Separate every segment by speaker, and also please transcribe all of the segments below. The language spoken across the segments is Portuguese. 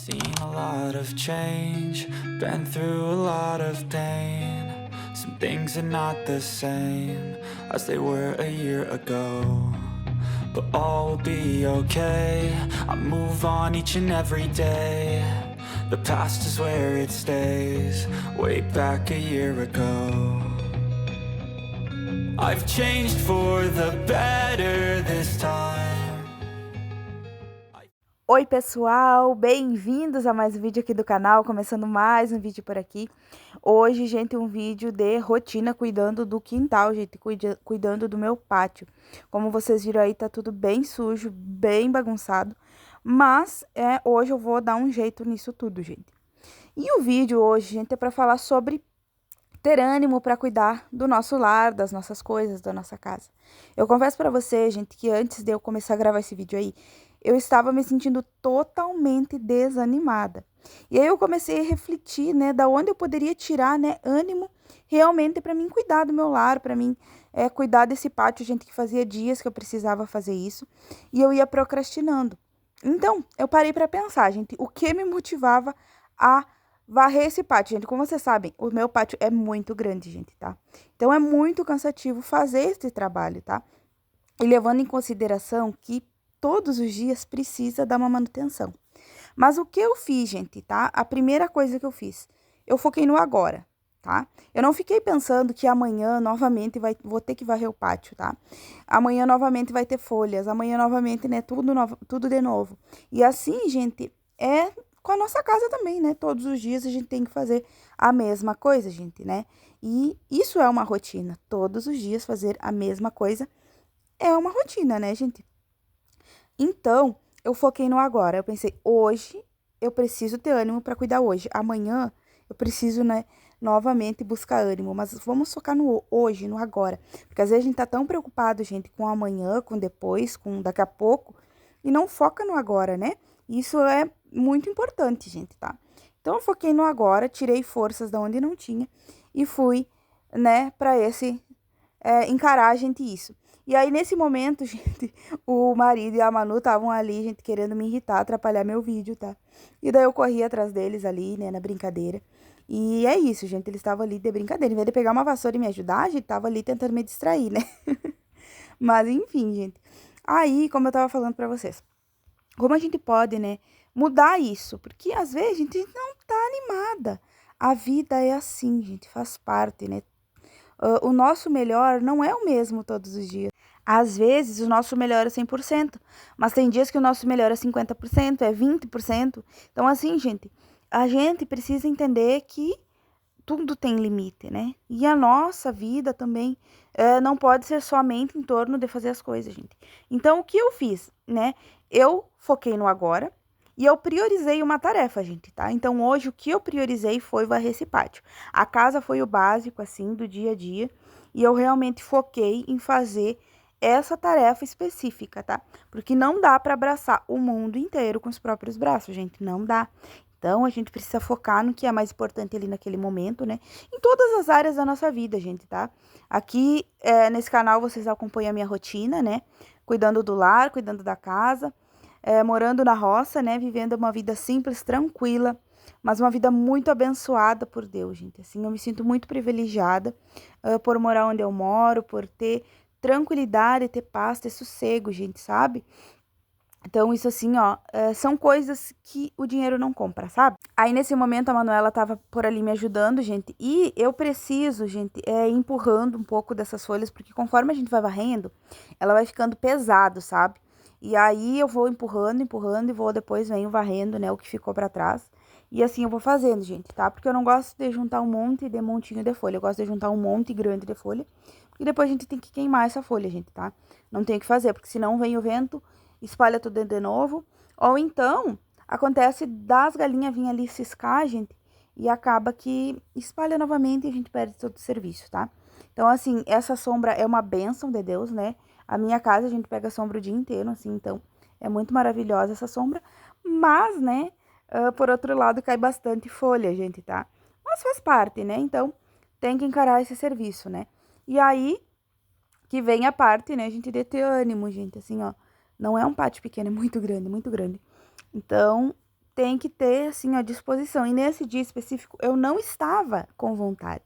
Speaker 1: Seen a lot of change, been through a lot of pain. Some things are not the same as they were a year ago. But all will be okay, I move on each and every day. The past is where it stays, way back a year ago. I've changed for the better this time.
Speaker 2: Oi pessoal, bem-vindos a mais um vídeo aqui do canal, começando mais um vídeo por aqui. Hoje, gente, um vídeo de rotina cuidando do quintal, gente, cuidando do meu pátio. Como vocês viram aí, tá tudo bem sujo, bem bagunçado, mas hoje eu vou dar um jeito nisso tudo, gente. E o vídeo hoje, gente, é para falar sobre ter ânimo para cuidar do nosso lar, das nossas coisas, da nossa casa. Eu confesso para você, gente, que antes de eu começar a gravar esse vídeo aí, eu estava me sentindo totalmente desanimada. E aí eu comecei a refletir, né, da onde eu poderia tirar, né, ânimo realmente para mim cuidar do meu lar, para mim cuidar desse pátio, gente, que fazia dias que eu precisava fazer isso, e eu ia procrastinando. Então, eu parei para pensar, gente, o que me motivava a varrer esse pátio, gente. Como vocês sabem, o meu pátio é muito grande, gente, tá? Então, é muito cansativo fazer esse trabalho, tá? E levando em consideração que todos os dias precisa dar uma manutenção. Mas o que eu fiz, gente, tá? A primeira coisa que eu fiz, eu foquei no agora, tá? Eu não fiquei pensando que amanhã novamente vou ter que varrer o pátio, tá? Amanhã novamente vai ter folhas, amanhã novamente, né, tudo de novo. E assim, gente, é com a nossa casa também, né? Todos os dias a gente tem que fazer a mesma coisa, gente, né? E isso é uma rotina. Todos os dias fazer a mesma coisa é uma rotina, né, gente? Então, eu foquei no agora. Eu pensei, hoje eu preciso ter ânimo para cuidar hoje. Amanhã eu preciso, né, novamente buscar ânimo. Mas vamos focar no hoje, no agora. Porque às vezes a gente tá tão preocupado, gente, com amanhã, com depois, com daqui a pouco, e não foca no agora, né? Isso é muito importante, gente, tá? Então, eu foquei no agora, tirei forças da onde não tinha e fui, né, para encarar, gente, isso. E aí, nesse momento, gente, o marido e a Manu estavam ali, gente, querendo me irritar, atrapalhar meu vídeo, tá? E daí eu corri atrás deles ali, né, na brincadeira. E é isso, gente, eles estavam ali de brincadeira. Em vez de pegar uma vassoura e me ajudar, a gente tava ali tentando me distrair, né? Mas, enfim, gente. Aí, como eu tava falando pra vocês, como a gente pode, né, mudar isso? Porque às vezes a gente não tá animada. A vida é assim, gente, faz parte, né? O nosso melhor não é o mesmo todos os dias. Às vezes, o nosso melhor é 100%, mas tem dias que o nosso melhor é 50%, é 20%. Então, assim, gente, a gente precisa entender que tudo tem limite, né? E a nossa vida também não pode ser somente em torno de fazer as coisas, gente. Então, o que eu fiz, né? Eu foquei no agora e eu priorizei uma tarefa, gente, tá? Então, hoje, o que eu priorizei foi varrer esse pátio. A casa foi o básico, assim, do dia a dia. E eu realmente foquei em fazer essa tarefa específica, tá? Porque não dá para abraçar o mundo inteiro com os próprios braços, gente. Não dá. Então, a gente precisa focar no que é mais importante ali naquele momento, né? Em todas as áreas da nossa vida, gente, tá? Aqui, nesse canal, vocês acompanham a minha rotina, né? Cuidando do lar, cuidando da casa, morando na roça, né? Vivendo uma vida simples, tranquila, mas uma vida muito abençoada por Deus, gente. Assim, eu me sinto muito privilegiada por morar onde eu moro, por ter tranquilidade, ter paz, ter sossego, gente, sabe? Então, isso assim, ó, são coisas que o dinheiro não compra, sabe? Aí, nesse momento, a Manuela tava por ali me ajudando, gente, e eu preciso, gente, ir empurrando um pouco dessas folhas, porque conforme a gente vai varrendo, ela vai ficando pesado, sabe? E aí, eu vou empurrando, empurrando, e vou depois venho varrendo, né, o que ficou pra trás. E assim eu vou fazendo, gente, tá? Porque eu não gosto de juntar um monte de montinho de folha, eu gosto de juntar um monte grande de folha, e depois a gente tem que queimar essa folha, gente, tá? Não tem o que fazer, porque senão vem o vento, espalha tudo de novo. Ou então, acontece das galinhas virem ali ciscar, gente, e acaba que espalha novamente e a gente perde todo o serviço, tá? Então, assim, essa sombra é uma bênção de Deus, né? A minha casa, a gente pega sombra o dia inteiro, assim, então é muito maravilhosa essa sombra. Mas, né, por outro lado, cai bastante folha, gente, tá? Mas faz parte, né? Então, tem que encarar esse serviço, né? E aí, que vem a parte, né, a gente de ter ânimo, gente, assim, ó. Não é um pátio pequeno, é muito grande, muito grande. Então, tem que ter, assim, a disposição. E nesse dia específico, eu não estava com vontade.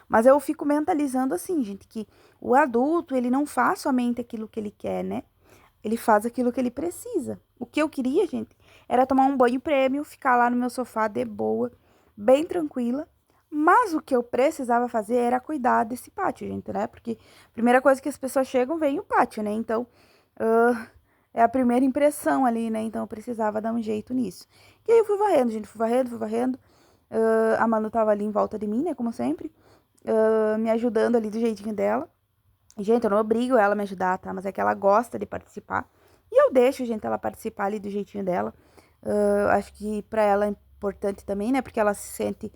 Speaker 2: Mas eu fico mentalizando assim, gente, que o adulto, ele não faz somente aquilo que ele quer, né? Ele faz aquilo que ele precisa. O que eu queria, gente, era tomar um banho prêmio, ficar lá no meu sofá de boa, bem tranquila. Mas o que eu precisava fazer era cuidar desse pátio, gente, né? Porque a primeira coisa que as pessoas chegam, vem o pátio, né? Então, é a primeira impressão ali, né? Então, eu precisava dar um jeito nisso. E aí eu fui varrendo, gente, fui varrendo. A Manu tava ali em volta de mim, né? Como sempre, me ajudando ali do jeitinho dela. Gente, eu não obrigo ela a me ajudar, tá? Mas é que ela gosta de participar. E eu deixo, gente, ela participar ali do jeitinho dela. Acho que pra ela é importante também, né? Porque ela se sente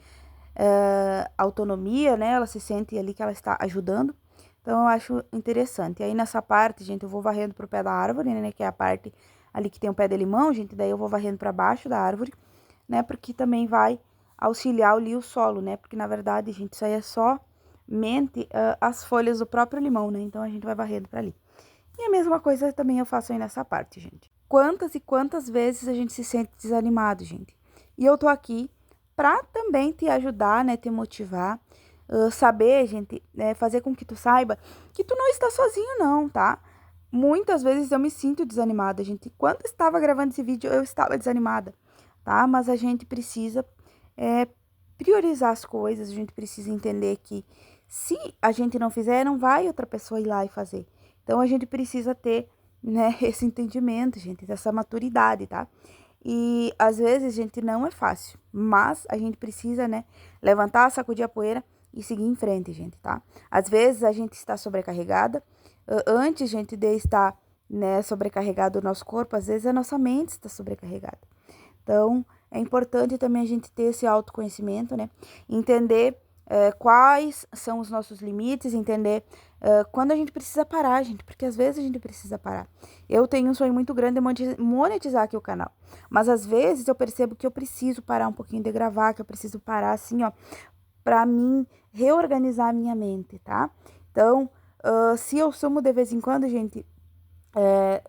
Speaker 2: autonomia, né? Ela se sente ali que ela está ajudando. Então, eu acho interessante. E aí, nessa parte, gente, eu vou varrendo pro pé da árvore, né? Que é a parte ali que tem o pé de limão, gente. Daí, eu vou varrendo pra baixo da árvore, né? Porque também vai auxiliar ali o solo, né? Porque, na verdade, gente, isso aí é só as folhas do próprio limão, né? Então, a gente vai varrendo pra ali. E a mesma coisa também eu faço aí nessa parte, gente. Quantas e quantas vezes a gente se sente desanimado, gente? E eu tô aqui pra também te ajudar, né? Te motivar. Saber, gente, fazer com que tu saiba que tu não está sozinho, não, tá? Muitas vezes eu me sinto desanimada, gente. Quando eu estava gravando esse vídeo, eu estava desanimada, tá? Mas a gente precisa priorizar as coisas, a gente precisa entender que se a gente não fizer, não vai outra pessoa ir lá e fazer. Então, a gente precisa ter, né, esse entendimento, gente, dessa maturidade, tá? E, às vezes, gente, não é fácil, mas a gente precisa, né, levantar, sacudir a poeira e seguir em frente, gente, tá? Às vezes, a gente está sobrecarregada. Antes, gente, de estar, né, sobrecarregado o nosso corpo, às vezes a nossa mente está sobrecarregada. Então, é importante também a gente ter esse autoconhecimento, né? Entender quais são os nossos limites, entender quando a gente precisa parar, gente, porque às vezes a gente precisa parar. Eu tenho um sonho muito grande de monetizar aqui o canal, mas às vezes eu percebo que eu preciso parar um pouquinho de gravar, que eu preciso parar assim, ó, pra mim reorganizar a minha mente, tá? Então, se eu sumo de vez em quando, gente,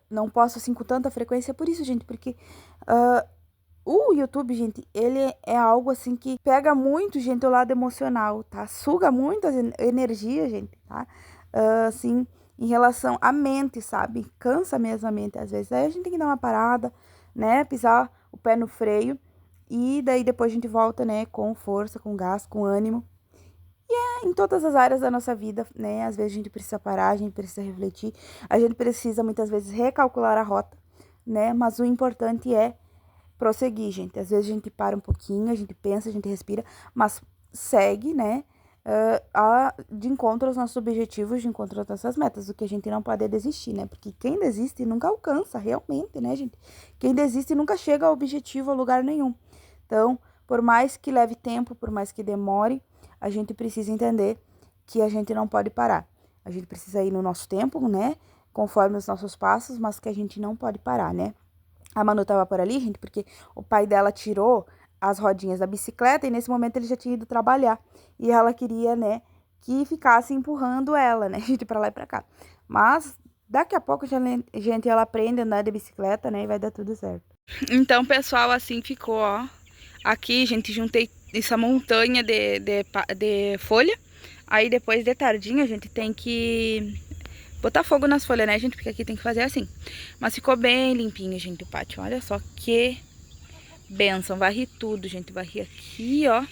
Speaker 2: não posso assim com tanta frequência, por isso, gente, porque o YouTube, gente, ele é algo assim que pega muito, gente, o lado emocional, tá? Suga muita energia, gente, tá? Assim, em relação à mente, sabe? Cansa mesmo a mente, às vezes. Aí a gente tem que dar uma parada, né? Pisar o pé no freio. E daí depois a gente volta, né? Com força, com gás, com ânimo. E em todas as áreas da nossa vida, né? Às vezes a gente precisa parar, a gente precisa refletir. A gente precisa, muitas vezes, recalcular a rota, né? Mas o importante é prosseguir, gente. Às vezes a gente para um pouquinho, a gente pensa, a gente respira, mas segue, né? De encontro aos nossos objetivos, de encontro às nossas metas. O que a gente não pode é desistir, né? Porque quem desiste nunca alcança, realmente, né, gente? Quem desiste nunca chega ao objetivo, a lugar nenhum. Então, por mais que leve tempo, por mais que demore, a gente precisa entender que a gente não pode parar. A gente precisa ir no nosso tempo, né? Conforme os nossos passos, mas que a gente não pode parar, né? A Manu tava por ali, gente, porque o pai dela tirou as rodinhas da bicicleta e nesse momento ele já tinha ido trabalhar. E ela queria, né, que ficasse empurrando ela, né, gente, pra lá e pra cá. Mas daqui a pouco, gente, ela aprende a andar de bicicleta, né, e vai dar tudo certo. Então, pessoal, assim ficou, ó. Aqui, gente, juntei essa montanha de folha. Aí depois de tardinha, a gente tem que botar fogo nas folhas, né, gente? Porque aqui tem que fazer assim. Mas ficou bem limpinho, gente, o pátio. Olha só que bênção. Varri tudo, gente. Varri aqui, ó.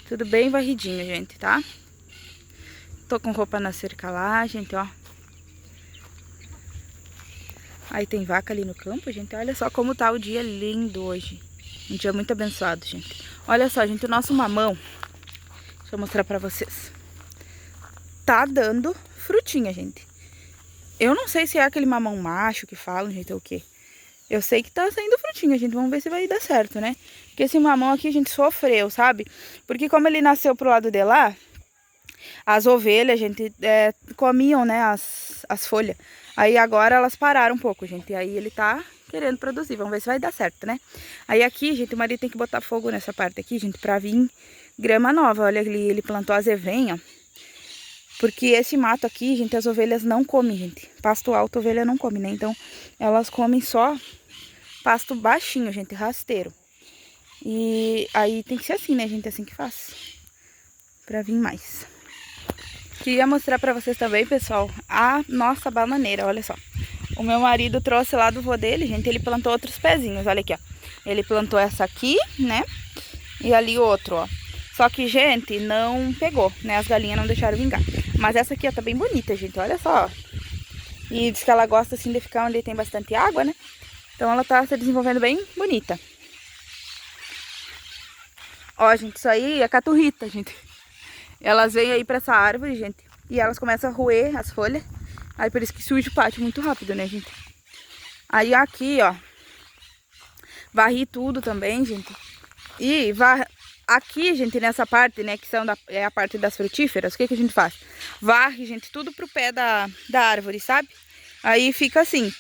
Speaker 2: Tudo bem varridinho, gente, tá? Tô com roupa na cerca lá, gente, ó. Aí tem vaca ali no campo, gente. Olha só como tá o dia lindo hoje. Um dia muito abençoado, gente. Olha só, gente, o nosso mamão. Deixa eu mostrar pra vocês. Tá dando frutinha, gente. Eu não sei se é aquele mamão macho que falam, gente, ou o quê. Eu sei que tá saindo frutinha, gente. Vamos ver se vai dar certo, né? Porque esse mamão aqui a gente sofreu, sabe? Porque como ele nasceu pro lado de lá, as ovelhas, gente, comiam, né, as folhas. Aí agora elas pararam um pouco, gente. E aí ele tá querendo produzir. Vamos ver se vai dar certo, né? Aí aqui, gente, o marido tem que botar fogo nessa parte aqui, gente, pra vir grama nova. Olha ali, ele plantou azevenha, ó. Porque esse mato aqui, gente, as ovelhas não comem, gente. Pasto alto, a ovelha não come, né? Então, elas comem só pasto baixinho, gente, rasteiro. E aí tem que ser assim, né, gente? Assim que faz. Pra vir mais. Queria mostrar pra vocês também, pessoal, a nossa bananeira, olha só. O meu marido trouxe lá do vô dele, gente, ele plantou outros pezinhos, olha aqui, ó. Ele plantou essa aqui, né? E ali outro, ó. Só que, gente, não pegou, né? As galinhas não deixaram vingar. Mas essa aqui, ó, tá bem bonita, gente, olha só. E diz que ela gosta, assim, de ficar onde tem bastante água, né? Então ela tá se desenvolvendo bem bonita. Ó, gente, isso aí é caturrita, gente. Elas vêm aí pra essa árvore, gente, e elas começam a roer as folhas. Aí por isso que surge o pátio muito rápido, né, gente? Aí aqui, ó, varri tudo também, gente. E aqui, gente, nessa parte, né, que é a parte das frutíferas, o que que a gente faz? Varre, gente, tudo pro pé da árvore, sabe? Aí fica assim,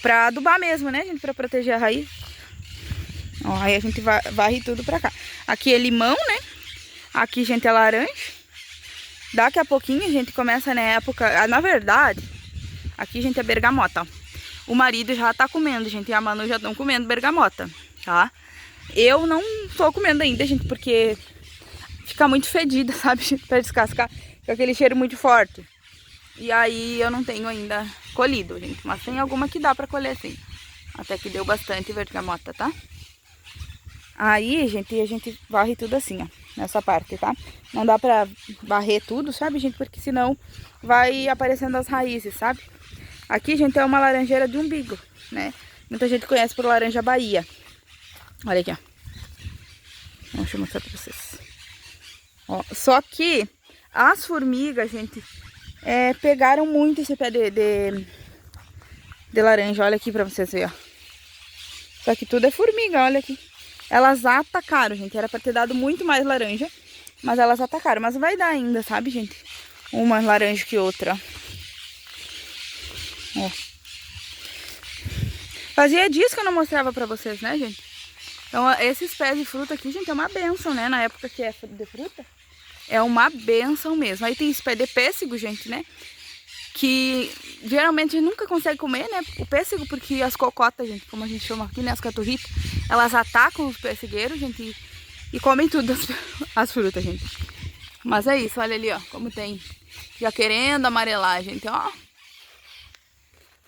Speaker 2: pra adubar mesmo, né, gente, pra proteger a raiz. Ó, aí a gente varre tudo pra cá. Aqui é limão, né? Aqui, gente, é laranja. Daqui a pouquinho a gente começa na época... na verdade, aqui, gente, é bergamota, ó. O marido já tá comendo, gente, e a Manu já estão comendo bergamota, tá? Eu não tô comendo ainda, gente, porque fica muito fedida, sabe, gente, pra descascar. Fica aquele cheiro muito forte. E aí eu não tenho ainda colhido, gente. Mas tem alguma que dá pra colher, sim. Até que deu bastante bergamota, tá? Aí, gente, a gente varre tudo assim, ó, nessa parte, tá? Não dá pra varrer tudo, sabe, gente? Porque senão vai aparecendo as raízes, sabe? Aqui, gente, é uma laranjeira de umbigo, né? Muita gente conhece por laranja Bahia. Olha aqui, ó. Deixa eu mostrar pra vocês. Ó, só que as formigas, gente, pegaram muito esse pé de laranja. Olha aqui pra vocês verem, ó. Só que tudo é formiga, olha aqui. Elas atacaram, gente. Era pra ter dado muito mais laranja, mas elas atacaram. Mas vai dar ainda, sabe, gente? Uma laranja que outra. Ó. Fazia dias que eu não mostrava pra vocês, né, gente? Então, esses pés de fruta aqui, gente, é uma benção, né? Na época que é de fruta, é uma benção mesmo. Aí tem esse pé de pêssego, gente, né? Que geralmente a gente nunca consegue comer, né? O pêssego, porque as cocotas, gente, como a gente chama aqui, né? As caturritas, elas atacam os pessegueiros, gente, e comem tudo as frutas, gente. Mas é isso, olha ali, ó, como tem. Já querendo amarelar, gente, ó.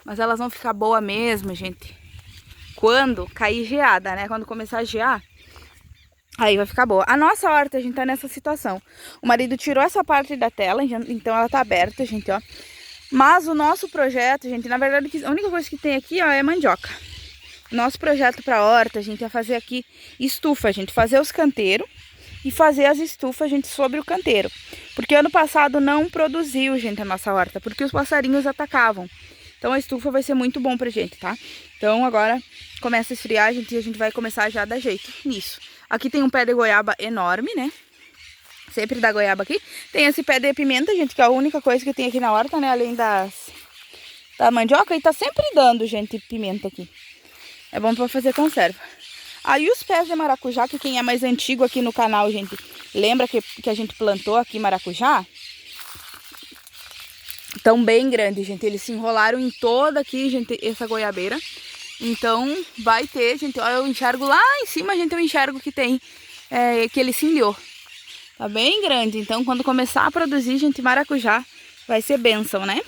Speaker 2: Mas elas vão ficar boas mesmo, gente, quando cair geada, né? Quando começar a gear, aí vai ficar boa. A nossa horta, a gente tá nessa situação. O marido tirou essa parte da tela, então ela tá aberta, gente, ó. Mas o nosso projeto, gente, na verdade, a única coisa que tem aqui, ó, é mandioca. Nosso projeto pra horta, gente, é fazer aqui estufa, gente. Fazer os canteiros e fazer as estufas, gente, sobre o canteiro. Porque ano passado não produziu, gente, a nossa horta, porque os passarinhos atacavam. Então a estufa vai ser muito bom pra gente, tá? Então agora começa a esfriar, gente, e a gente vai começar já a dar jeito nisso. Aqui tem um pé de goiaba enorme, né? Sempre dá goiaba aqui. Tem esse pé de pimenta, gente, que é a única coisa que tem aqui na horta, né? Além da mandioca. E tá sempre dando, gente, pimenta aqui. É bom pra fazer conserva. Aí os pés de maracujá, que quem é mais antigo aqui no canal, gente, lembra que a gente plantou aqui maracujá? Estão bem grandes, gente. Eles se enrolaram em toda aqui, gente, essa goiabeira. Então vai ter, gente, olha, eu enxergo lá em cima, gente, eu enxergo que tem, que ele ciliou. Tá bem grande, então quando começar a produzir, gente, maracujá, vai ser bênção, né?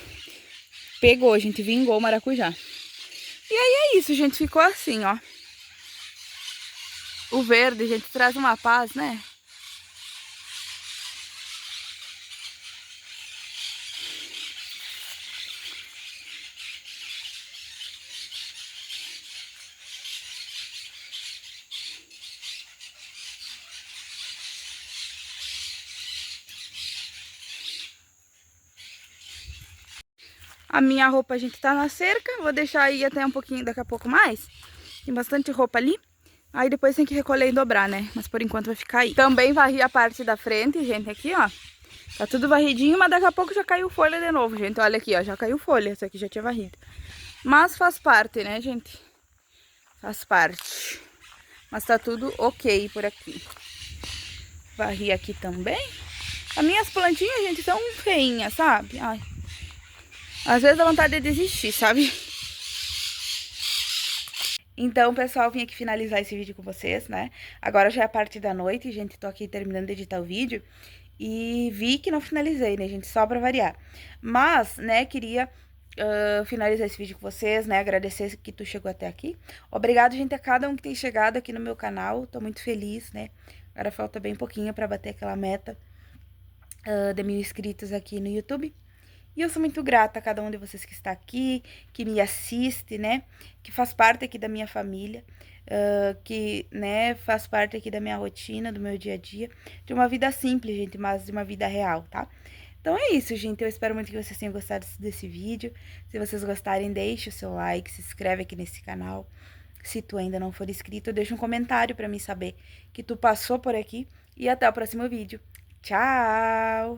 Speaker 2: Pegou, gente, vingou o maracujá. E aí é isso, gente, ficou assim, ó. O verde, gente, traz uma paz, né? A minha roupa, a gente, tá na cerca. Vou deixar aí até um pouquinho, daqui a pouco mais. Tem bastante roupa ali. Aí depois tem que recolher e dobrar, né? Mas por enquanto vai ficar aí. Também varri a parte da frente, gente, aqui, ó. Tá tudo varridinho, mas daqui a pouco já caiu folha de novo, gente. Olha aqui, ó, já caiu folha. Isso aqui já tinha varrido. Mas faz parte, né, gente? Faz parte. Mas tá tudo ok por aqui. Varri aqui também. As minhas plantinhas, gente, são feinhas, sabe? Ai. Às vezes dá vontade de desistir, sabe? Então, pessoal, vim aqui finalizar esse vídeo com vocês, né? Agora já é a parte da noite, gente, tô aqui terminando de editar o vídeo e vi que não finalizei, né, gente? Só pra variar. Mas, né, queria finalizar esse vídeo com vocês, né? Agradecer que tu chegou até aqui. Obrigado, gente, a cada um que tem chegado aqui no meu canal. Tô muito feliz, né? Agora falta bem pouquinho pra bater aquela meta de 1000 inscritos aqui no YouTube. E eu sou muito grata a cada um de vocês que está aqui, que me assiste, né? Que faz parte aqui da minha família, que, né, faz parte aqui da minha rotina, do meu dia a dia, de uma vida simples, gente, mas de uma vida real, tá? Então é isso, gente. Eu espero muito que vocês tenham gostado desse vídeo. Se vocês gostarem, deixe o seu like, se inscreve aqui nesse canal. Se tu ainda não for inscrito, deixa um comentário pra mim saber que tu passou por aqui. E até o próximo vídeo. Tchau!